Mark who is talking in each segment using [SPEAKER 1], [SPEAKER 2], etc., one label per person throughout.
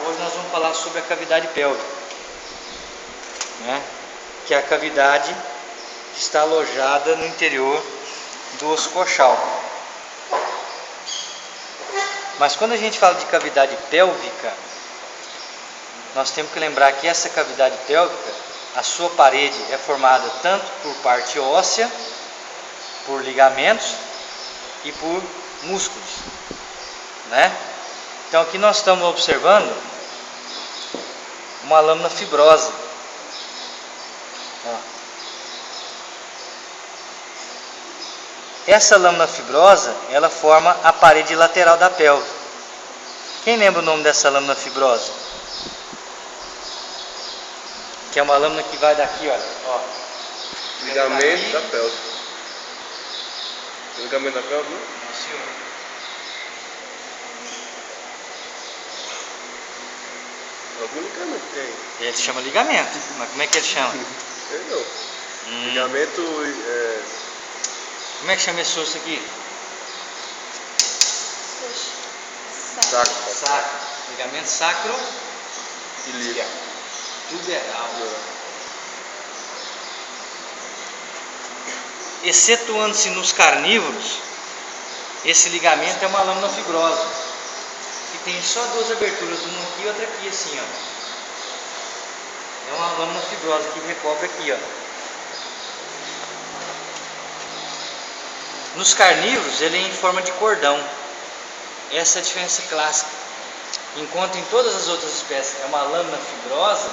[SPEAKER 1] Hoje nós vamos falar sobre a cavidade pélvica, né? Que é a cavidade que está alojada no interior do osso coxal. Mas quando a gente fala de cavidade pélvica, nós temos que lembrar que essa cavidade pélvica, a sua parede é formada tanto por parte óssea, por ligamentos e por músculos, né? Então aqui nós estamos observando uma lâmina fibrosa. Ó. Essa lâmina fibrosa, ela forma a parede lateral da pelve. Quem lembra o nome dessa lâmina fibrosa? Que é uma lâmina que vai daqui, olha. Ó.
[SPEAKER 2] Ligamento da pelve. Ligamento da pelve, não?
[SPEAKER 1] Sim.
[SPEAKER 2] Algum ligamento tem.
[SPEAKER 1] Ele chama ligamento, mas como é que ele chama?
[SPEAKER 2] Eu não. Ligamento
[SPEAKER 1] Como é que chama esse osso aqui?
[SPEAKER 2] sacro.
[SPEAKER 1] Sacro. Ligamento sacro
[SPEAKER 2] Ilíaco.
[SPEAKER 1] tuberal. Excetuando-se nos carnívoros, esse ligamento é uma lâmina fibrosa, que tem só duas aberturas, uma aqui e outra aqui, assim, ó. É uma lâmina fibrosa que recobre aqui, ó. Nos carnívoros, ele é em forma de cordão. Essa é a diferença clássica. Enquanto em todas as outras espécies é uma lâmina fibrosa,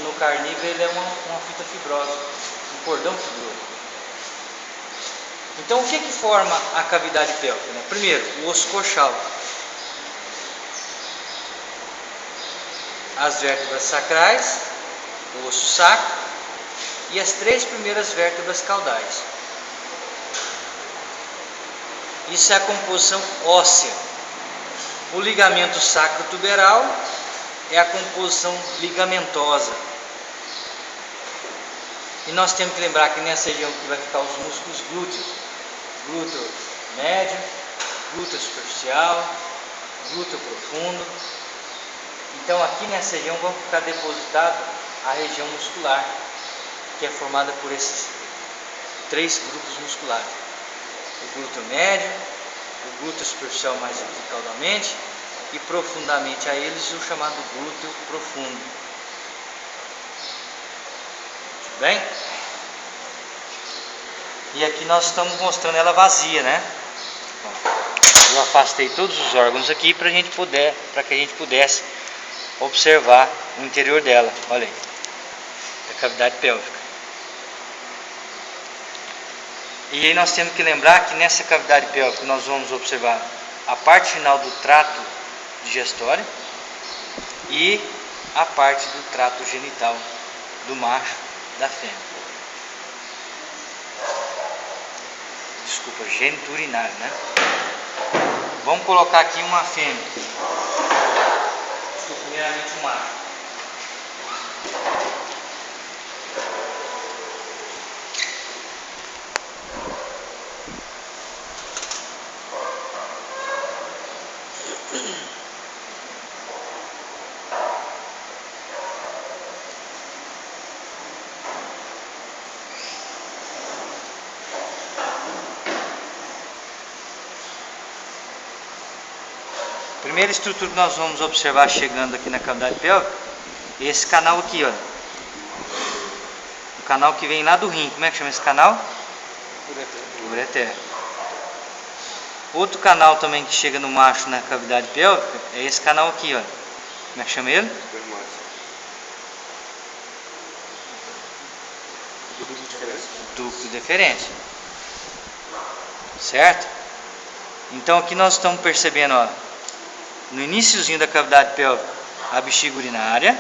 [SPEAKER 1] no carnívoro ele é uma fita fibrosa, um cordão fibroso. Então o que forma a cavidade pélvica, né? Primeiro, o osso coxal, as vértebras sacrais, o osso sacro e as três primeiras vértebras caudais. Isso é a composição óssea. O ligamento sacro-tuberal é a composição ligamentosa. E nós temos que lembrar que nessa região que vai ficar os músculos glúteos. Glúteo médio, glúteo superficial, glúteo profundo. Então aqui nessa região vão ficar depositado a região muscular, que é formada por esses três grupos musculares. O glúteo médio, o glúteo superficial mais caudalmente e profundamente a eles o chamado glúteo profundo. Tudo bem? E aqui nós estamos mostrando ela vazia, né? Eu afastei todos os órgãos aqui para que a gente pudesse observar o interior dela. Olha aí, a cavidade pélvica. E aí nós temos que lembrar que nessa cavidade pélvica nós vamos observar a parte final do trato digestório e a parte do trato genital do macho, da fêmea. Desculpa, geniturinário, né? Vamos colocar aqui uma fêmea. Desculpa, primeiramente um macho. A primeira estrutura que nós vamos observar chegando aqui na cavidade pélvica é esse canal aqui, ó. O canal que vem lá do rim. Como é que chama esse canal? Ureter. Outro canal também que chega no macho na cavidade pélvica é esse canal aqui, ó. Como é que chama ele? Ducto deferente. Certo? Então aqui nós estamos percebendo, ó, no iniciozinho da cavidade pélvica, a bexiga urinária,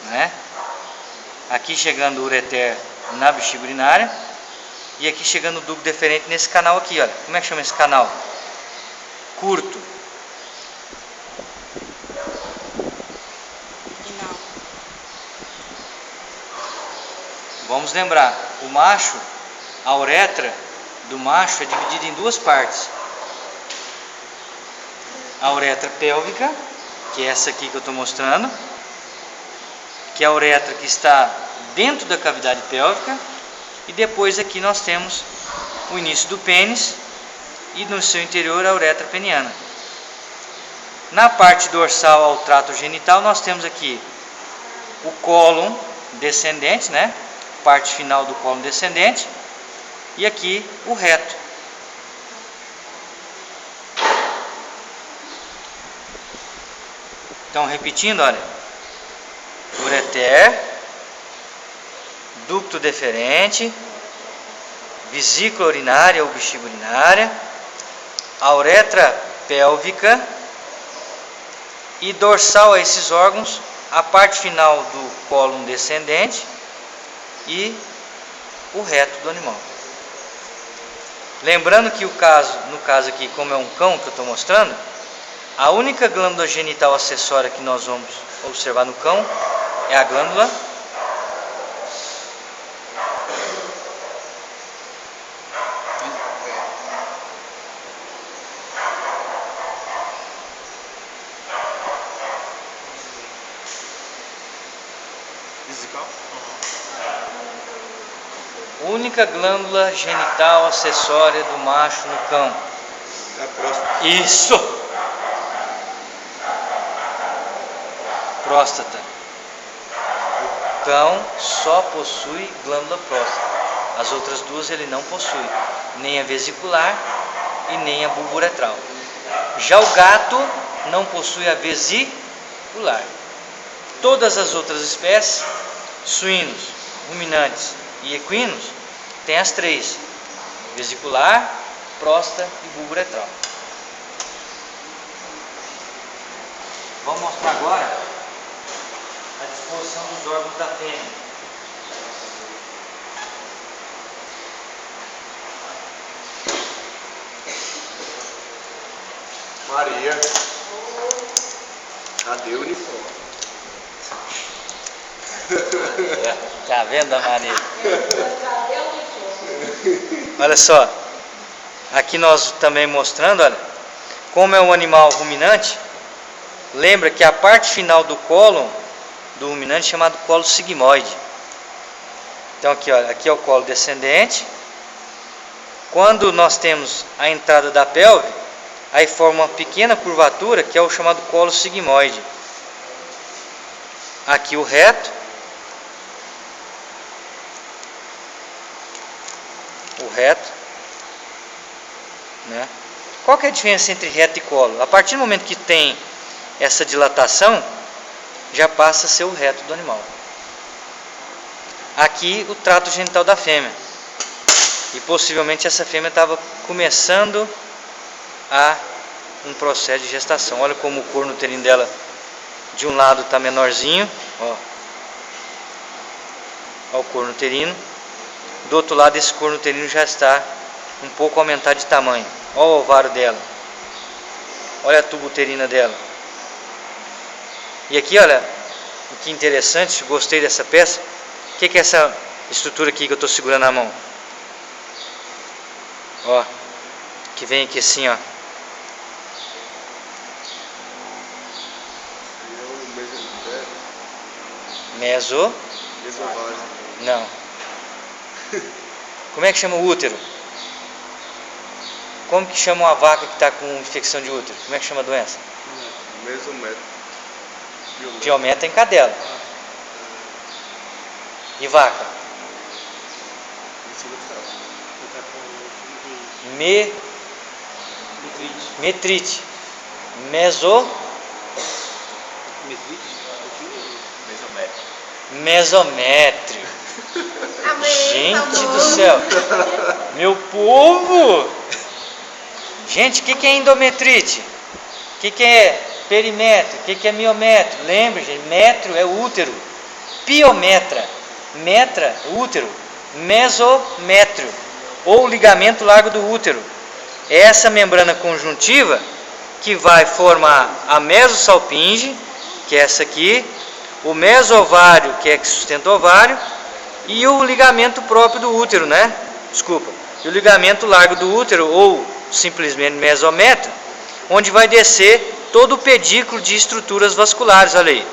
[SPEAKER 1] né? Aqui chegando o ureter na bexiga urinária e aqui chegando o ducto deferente nesse canal aqui, olha. Como é que chama esse canal? Curto. Vamos lembrar, o macho, a uretra do macho é dividida em duas partes. A uretra pélvica que é essa aqui que eu estou mostrando, que é a uretra que está dentro da cavidade pélvica, e depois aqui nós temos o início do pênis e no seu interior a uretra peniana. Na parte dorsal ao trato genital nós temos aqui o cólon descendente, né? Parte final do cólon descendente, e aqui o reto. Então, repetindo, olha: ureter, ducto deferente, vesícula urinária ou bexiga urinária, a uretra pélvica, e dorsal a esses órgãos a parte final do cólon descendente e o reto do animal. Lembrando que no caso aqui, como é um cão que eu estou mostrando, a única glândula genital acessória que nós vamos observar no cão é a glândula única glândula genital acessória do macho no cão.
[SPEAKER 2] É a próstata.
[SPEAKER 1] Isso! Próstata. O cão só possui glândula próstata. As outras duas ele não possui, nem a vesicular e nem a bulburetral. Já o gato não possui a vesicular. Todas as outras espécies, suínos, ruminantes e equinos, têm as três: vesicular, próstata e bulburetral. Vamos mostrar agora a disposição dos órgãos da fêmea.
[SPEAKER 2] Maria, cadê o uniforme?
[SPEAKER 1] Tá vendo a Maria? Olha só, aqui nós também mostrando, olha, como é um animal ruminante. Lembra que a parte final do cólon do ruminante é chamado colo sigmoide. Então aqui, olha, aqui é o colo descendente. Quando nós temos a entrada da pelve, aí forma uma pequena curvatura que é o chamado colo sigmoide. Aqui o reto. O reto, né? Qual que é a diferença entre reto e colo? A partir do momento que tem essa dilatação, já passa a ser o reto do animal. Aqui o trato genital da fêmea, e possivelmente essa fêmea estava começando um processo de gestação. Olha como o corno uterino dela de um lado está menorzinho, ó. Olha o corno uterino. Do outro lado, esse corno uterino já está um pouco aumentado de tamanho. Olha o ovário dela. Olha a tuba uterina dela. E aqui, olha, o que interessante, gostei dessa peça. O que é essa estrutura aqui que eu estou segurando na mão? Ó, que vem aqui assim, ó. Mesovário. Não. Como é que chama o útero? Como que chama uma vaca que está com infecção de útero? Como é que chama a doença?
[SPEAKER 2] Mesométrio.
[SPEAKER 1] Piometra em cadela. E vaca? Metrite. Mesométrio. Gente do céu, meu povo! Gente, o que é endometrite? O que é perimétrio? O que é miométrio? Lembra, gente, métrio é útero, piometra, metra, útero, mesométrio, ou ligamento largo do útero. É essa membrana conjuntiva que vai formar a mesosalpinge, que é essa aqui, o mesovário, que é que sustenta o ovário, e o ligamento próprio do útero, né? Desculpa. E o ligamento largo do útero, ou simplesmente mesométrio, onde vai descer todo o pedículo de estruturas vasculares, olha aí.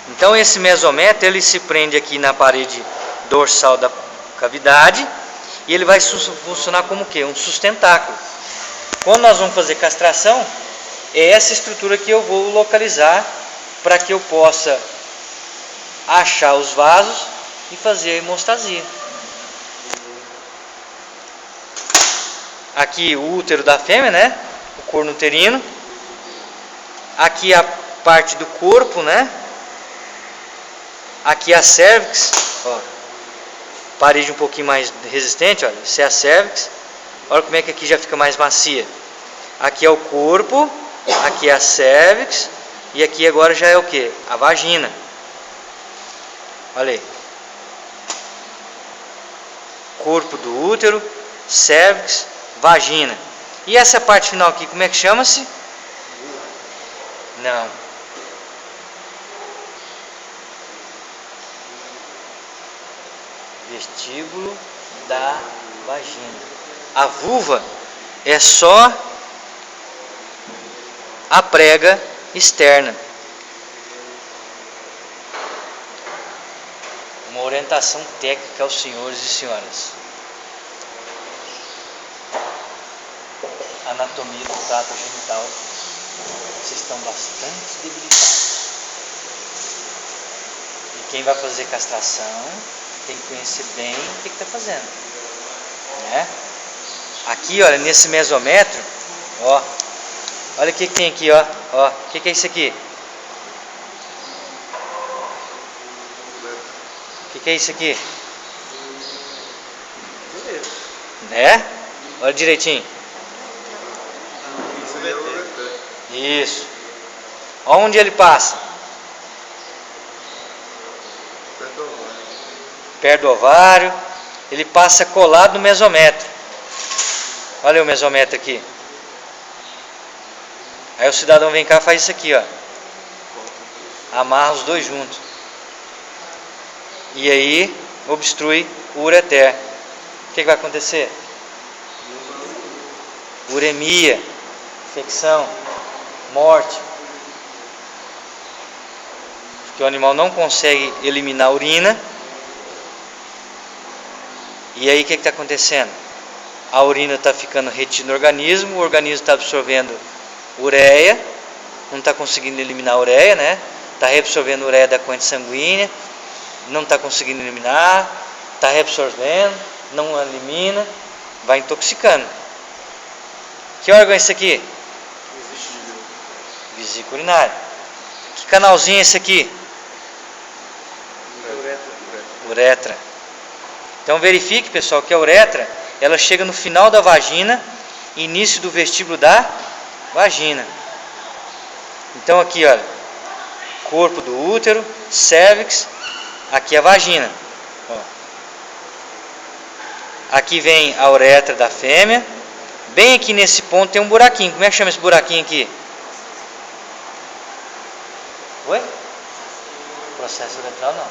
[SPEAKER 1] Então esse mesométrio, ele se prende aqui na parede dorsal da cavidade e ele vai funcionar como o quê? Um sustentáculo. Quando nós vamos fazer castração, é essa estrutura que eu vou localizar para que eu possa achar os vasos e fazer a hemostasia. Aqui o útero da fêmea, né? O corno uterino. Aqui a parte do corpo, né? Aqui a cérvix, ó. Parede um pouquinho mais resistente, olha. Isso é a cérvix. Olha como é que aqui já fica mais macia. Aqui é o corpo, aqui é a cérvix e aqui agora já é o que? A vagina. Olha aí. Corpo do útero, cérvix, vagina. E essa parte final aqui, como é que chama-se? Não. Vestíbulo da vagina. A vulva é só a prega externa. Uma orientação técnica aos senhores e senhoras. Anatomia do trato genital. Vocês estão bastante debilitados. E quem vai fazer castração tem que conhecer bem o que está fazendo, né? Aqui, olha, nesse mesométrio, ó, olha o que tem aqui, ó, o que é isso aqui? O que é isso aqui? Né? Olha direitinho. Isso. Onde ele passa? Perto do ovário. Ele passa colado no mesométrio. Olha o mesométrio aqui. Aí o cidadão vem cá e faz isso aqui, ó. Amarra os dois juntos. E aí obstrui o ureter. O que vai acontecer? Uremia, infecção, morte. Porque o animal não consegue eliminar a urina. E aí o que está acontecendo? A urina está ficando retida no organismo, o organismo está absorvendo ureia, não está conseguindo eliminar a ureia, né? Está reabsorvendo a ureia da corrente sanguínea, não está conseguindo eliminar, está reabsorvendo, não elimina, vai intoxicando. Que órgão é esse aqui? Vesícula urinária. Que canalzinho é esse aqui? Uretra. Então verifique, pessoal, que a uretra, ela chega no final da vagina, início do vestíbulo da vagina. Então aqui, olha, corpo do útero, cérvix, aqui a vagina. Ó. Aqui vem a uretra da fêmea. Bem aqui nesse ponto tem um buraquinho. Como é que chama esse buraquinho aqui? Oi? Processo uretral não.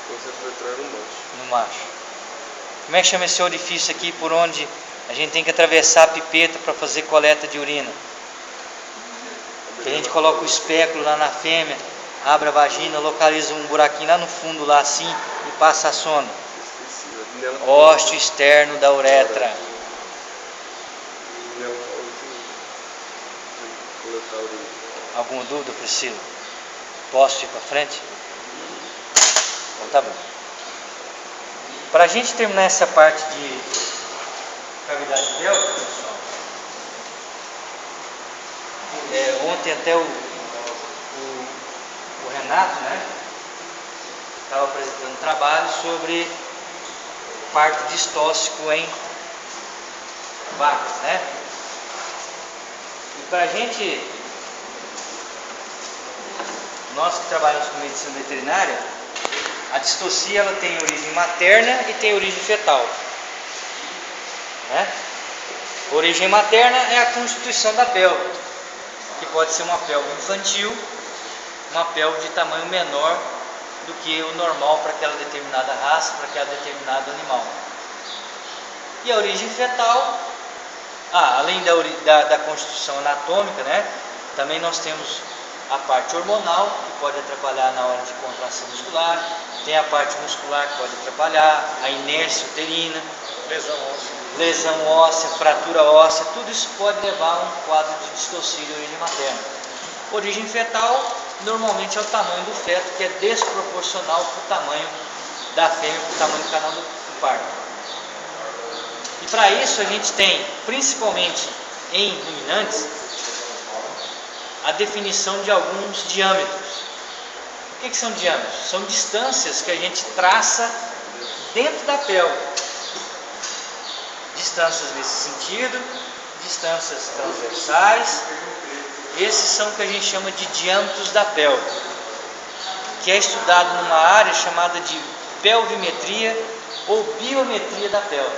[SPEAKER 2] Processo uretral no macho.
[SPEAKER 1] No macho. Como é que chama esse orifício aqui por onde a gente tem que atravessar a pipeta para fazer coleta de urina? Que a gente coloca o espéculo lá na fêmea, abre a vagina, localiza um buraquinho lá no fundo lá assim e passa a sonda. Ósteo externo da uretra. Alguma dúvida, Priscila? Posso ir para frente? Então tá bom. Para a gente terminar essa parte de cavidade pélvica, pessoal, ontem até o Renato, né, estava apresentando um trabalho sobre parto distóxico em vacas, né? E para a gente, nós que trabalhamos com medicina veterinária, a distocia ela tem origem materna e tem origem fetal, né? Origem materna é a constituição da pelve, que pode ser uma pelve infantil, uma pelve de tamanho menor do que o normal para aquela determinada raça, para aquele determinado animal. E a origem fetal Além da constituição anatômica, né, também nós temos a parte hormonal, que pode atrapalhar na hora de contração muscular, tem a parte muscular que pode atrapalhar, a inércia uterina, lesão óssea, fratura óssea, tudo isso pode levar a um quadro de distocílio de origem materna. Origem fetal, normalmente é o tamanho do feto, que é desproporcional para o tamanho da fêmea, para o tamanho do canal do parto. E para isso a gente tem, principalmente em ruminantes, a definição de alguns diâmetros. O que são diâmetros? São distâncias que a gente traça dentro da pelve. Distâncias nesse sentido, distâncias transversais. Esses são o que a gente chama de diâmetros da pelve, que é estudado numa área chamada de pelvimetria ou biometria da pelve.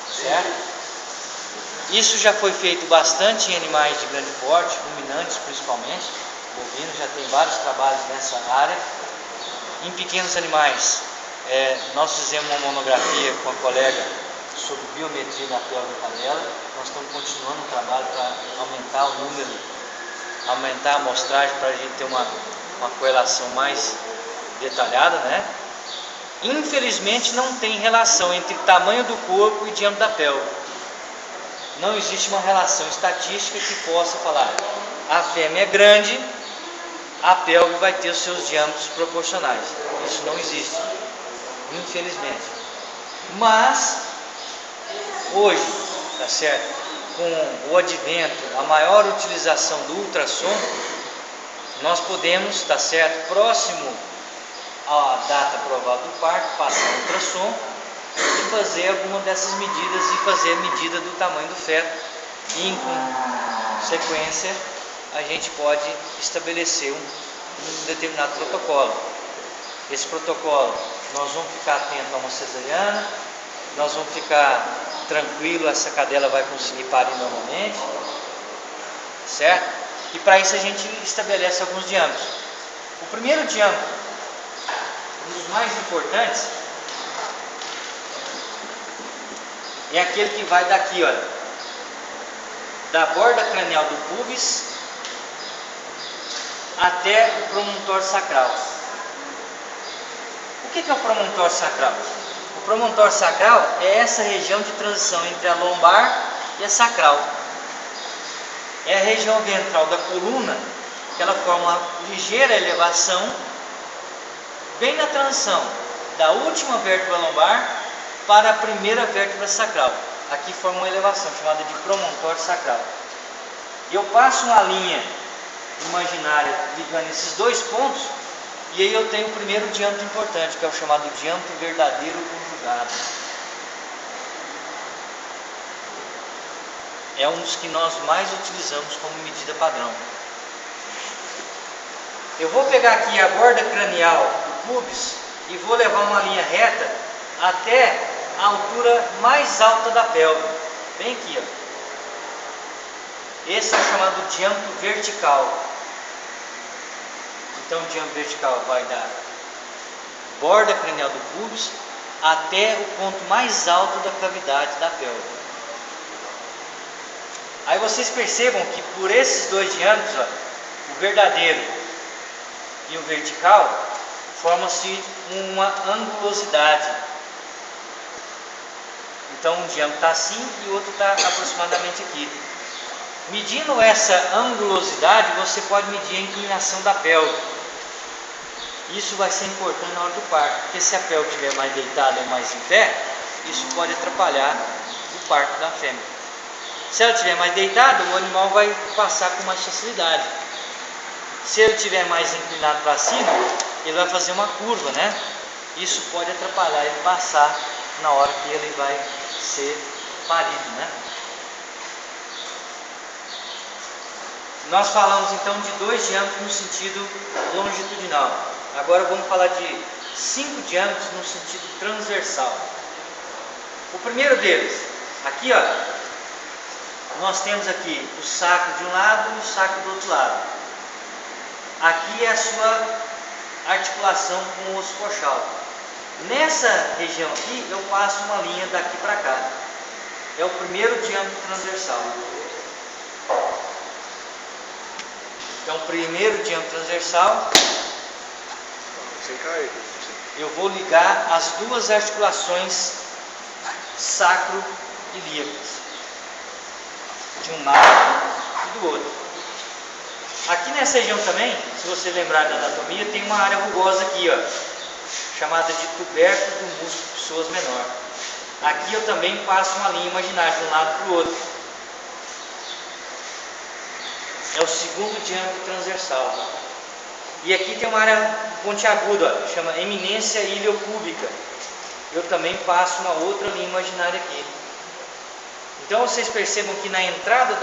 [SPEAKER 1] Certo? Isso já foi feito bastante em animais de grande porte, ruminantes principalmente, bovinos, já tem vários trabalhos nessa área. Em pequenos animais, nós fizemos uma monografia com a colega sobre biometria da pelve da cadela. Nós estamos continuando o trabalho para aumentar o número, aumentar a amostragem para a gente ter uma correlação mais detalhada, né? Infelizmente não tem relação entre tamanho do corpo e diâmetro da pelve. Não existe uma relação estatística que possa falar: a fêmea é grande, a pelve vai ter os seus diâmetros proporcionais. Isso não existe, infelizmente. Mas hoje, tá certo, com o advento, a maior utilização do ultrassom, nós podemos, tá certo, próximo à data provável do parto, passar o ultrassom e fazer alguma dessas medidas e fazer a medida do tamanho do feto, e em sequência a gente pode estabelecer um determinado protocolo. Esse protocolo, nós vamos ficar atentos a uma cesariana, nós vamos ficar tranquilo, essa cadela vai conseguir parir normalmente, certo? E para isso a gente estabelece alguns diâmetros. O primeiro diâmetro, um dos mais importantes, é aquele que vai daqui, olha, da borda cranial do pubis até o promontório sacral. O que é o promontório sacral? O promontório sacral é essa região de transição entre a lombar e a sacral. É a região ventral da coluna, que ela forma uma ligeira elevação, bem na transição da última vértebra lombar para a primeira vértebra sacral. Aqui forma uma elevação chamada de promontório sacral. Eu passo uma linha imaginária ligando esses dois pontos, e aí eu tenho o primeiro diâmetro importante, que é o chamado diâmetro verdadeiro conjugado. É um dos que nós mais utilizamos como medida padrão. Eu vou pegar aqui a borda cranial do pubis e vou levar uma linha reta até a altura mais alta da pelve, bem aqui, ó. Esse é o chamado diâmetro vertical. Então o diâmetro vertical vai da borda cranial do pubis até o ponto mais alto da cavidade da pelve. Aí vocês percebam que por esses dois diâmetros, ó, o verdadeiro e o vertical, forma-se uma angulosidade. Então um diâmetro está assim e o outro está aproximadamente aqui. Medindo essa angulosidade, você pode medir a inclinação da pelve. Isso vai ser importante na hora do parto, porque se a pelve estiver mais deitada ou mais em pé, isso pode atrapalhar o parto da fêmea. Se ela estiver mais deitada, o animal vai passar com mais facilidade. Se ele estiver mais inclinado para cima, ele vai fazer uma curva, né? Isso pode atrapalhar ele passar na hora que ele vai ser parido, né? Nós falamos então de dois diâmetros no sentido longitudinal. Agora vamos falar de 5 diâmetros no sentido transversal. O primeiro deles, aqui, ó, nós temos aqui o sacro de um lado e o sacro do outro lado. Aqui é a sua articulação com o osso coxal. Nessa região aqui eu passo uma linha daqui para cá. é o primeiro diâmetro transversal. Então, o primeiro diâmetro transversal,
[SPEAKER 2] Sem cair.
[SPEAKER 1] eu vou ligar as duas articulações sacro ilíacas, de um lado e do outro. Aqui nessa região também, se você lembrar da anatomia, tem uma área rugosa aqui, ó, chamada de tubérculo do músculo psoas menor. Aqui eu também passo uma linha imaginária de um lado para o outro. É o segundo diâmetro transversal. E aqui tem uma área pontiaguda, ó, chama eminência iliocúbica. Eu também passo uma outra linha imaginária aqui. Então vocês percebam que na entrada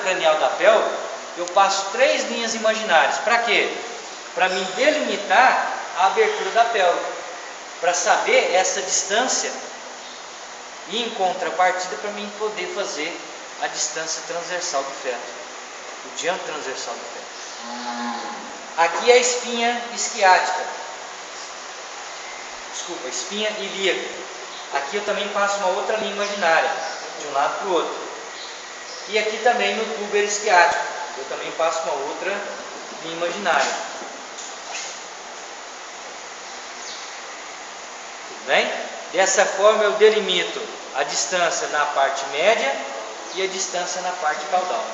[SPEAKER 1] cranial da pelve, eu passo 3 linhas imaginárias. Para quê? Para me delimitar a abertura da pelve, para saber essa distância e, em contrapartida, para mim poder fazer a distância transversal do feto, o diâmetro transversal do feto. Aqui é a espinha isquiática, desculpa, espinha ilíaca. Aqui eu também passo uma outra linha imaginária, de um lado para o outro. E aqui também no túber isquiático, eu também passo uma outra linha imaginária. Tudo bem? Dessa forma eu delimito a distância na parte média e a distância na parte caudal.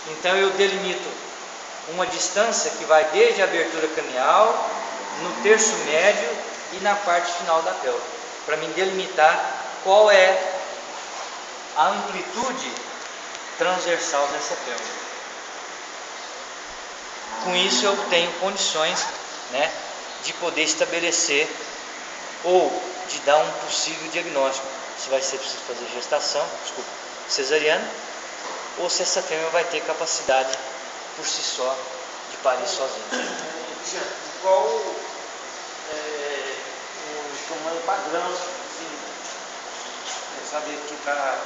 [SPEAKER 1] Então eu delimito uma distância que vai desde a abertura cranial, no terço médio e na parte final da pelve, para me delimitar qual é a amplitude transversal dessa pelve. Com isso eu tenho condições, né, de poder estabelecer ou de dar um possível diagnóstico, se vai ser preciso fazer gestação, cesariana, ou se essa fêmea vai ter capacidade por si só de parir sozinha.
[SPEAKER 3] Qual o tamanho padrão, assim, saber que está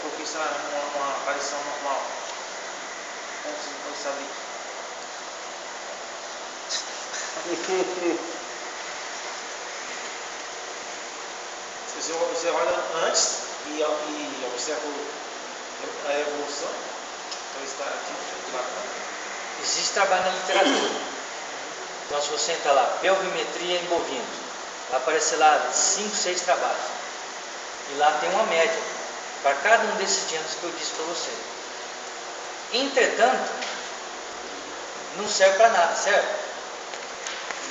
[SPEAKER 3] propício a uma aparição normal? Como você pode saber? Você olha antes e observa a evolução, então está aqui lá.
[SPEAKER 1] Existe trabalho na literatura. Então, se você entrar lá, pelvimetria em bovinos, vai aparecer lá 5, 6 trabalhos. E lá tem uma média para cada um desses diâmetros que eu disse para você. Entretanto, não serve para nada, certo?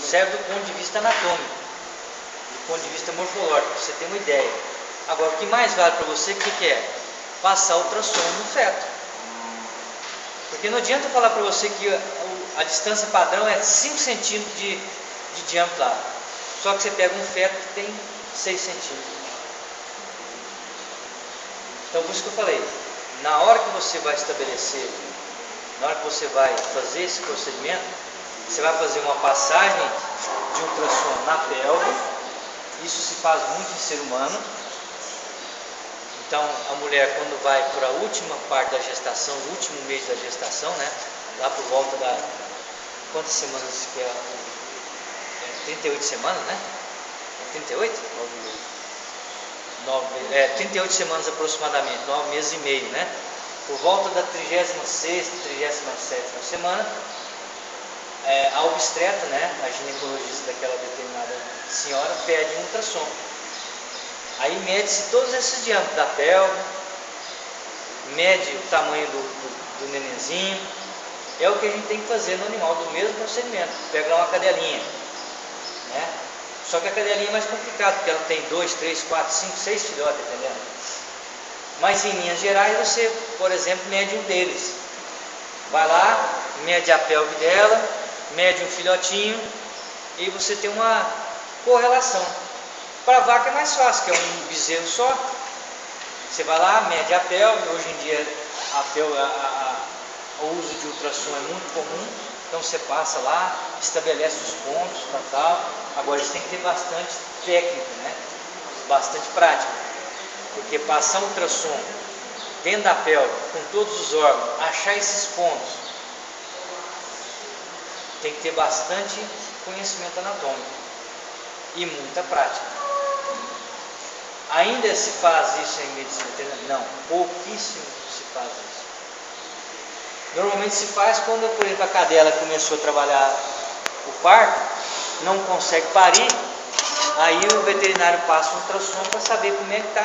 [SPEAKER 1] Serve do ponto de vista anatômico, do ponto de vista morfológico, para você ter uma ideia. Agora, o que mais vale para você, o que é? Passar ultrassom no feto. Porque não adianta eu falar para você que a distância padrão é 5 centímetros de diâmetro lá. Só que você pega um feto que tem 6 centímetros. Então, por isso que eu falei, na hora que você vai estabelecer, na hora que você vai fazer esse procedimento, você vai fazer uma passagem de ultrassom na pelve. Isso se faz muito em ser humano. Então, a mulher, quando vai para a última parte da gestação, o último mês da gestação, né, lá por volta da... Quantas semanas que é? 38 semanas, né? 38? 38 semanas aproximadamente, 9 meses e meio, né? Por volta da 36ª, 37ª semana, a obstetra, né, a ginecologista daquela determinada senhora, pede um ultrassom. Aí mede-se todos esses diâmetros da pelve, mede o tamanho do nenenzinho. É o que a gente tem que fazer no animal, do mesmo procedimento. Pega lá uma cadelinha, né? Só que a cadelinha é mais complicada, porque ela tem 2, 3, 4, 5, 6 filhotes, entendendo? Mas em linhas gerais você, por exemplo, mede um deles. Vai lá, mede a pelve dela, mede um filhotinho e você tem uma correlação. Para a vaca é mais fácil, que é um bezerro só. Você vai lá, mede a pelve. Hoje em dia o uso de ultrassom é muito comum. Então você passa lá, estabelece os pontos, tal. Agora isso tem que ter bastante técnica, né? Bastante prática. Porque passar um ultrassom dentro da pelve, com todos os órgãos, achar esses pontos, tem que ter bastante conhecimento anatômico e muita prática. Ainda se faz isso em medicina veterinária? Não, pouquíssimo se faz isso. Normalmente se faz quando, por exemplo, a cadela começou a trabalhar o parto, não consegue parir, aí o veterinário passa um ultrassom para saber como é que está